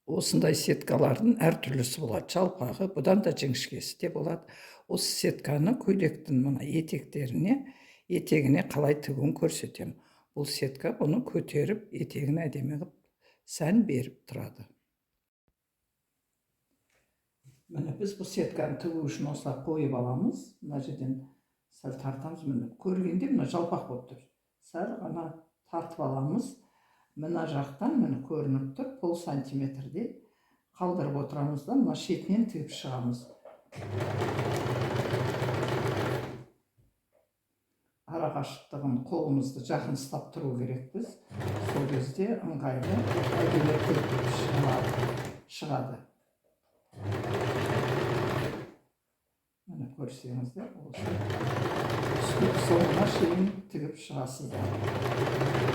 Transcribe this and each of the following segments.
осындай сеткалардың әртүрлісі болады. Жалпағы, бұдан да жіңішкесі де болады. Осы сетканы көйлектің мына етегіне қалай тігуін көрсетемін. Бұл сетка бұны көтеріп, етегін әдемі қылып сән беріп тұрады. Міне біз бұл сетканы тігу үшін осылай қойып аламыз. Мына жерден сәл тартамыз. Міне көргенде мына жалпақ болып тұр. Сәл ғана тартып аламыз. Мына жақтан міне көрініп тұр, пол сантиметрде қалдырып отырамыз да, мына шетінен тігіп шығамыз. Ара қашықтығын қолымызды жақын ұстап тұру керекпіз. Сол кезде ыңғайлы әдемі тігіп шығады. Міне көрсеңіздер, осы соңына шейін тігіп шығасыздар.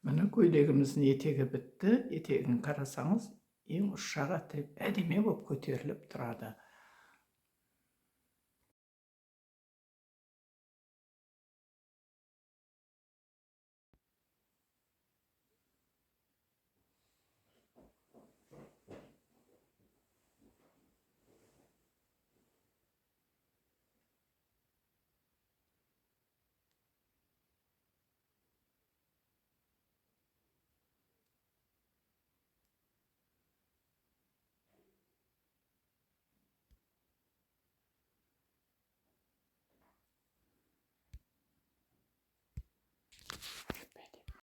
Міне көйлегіміздің етегі бітті. Етегін қарасаңыз, ең ұш жағы әдемі болып көтеріліп тұрады.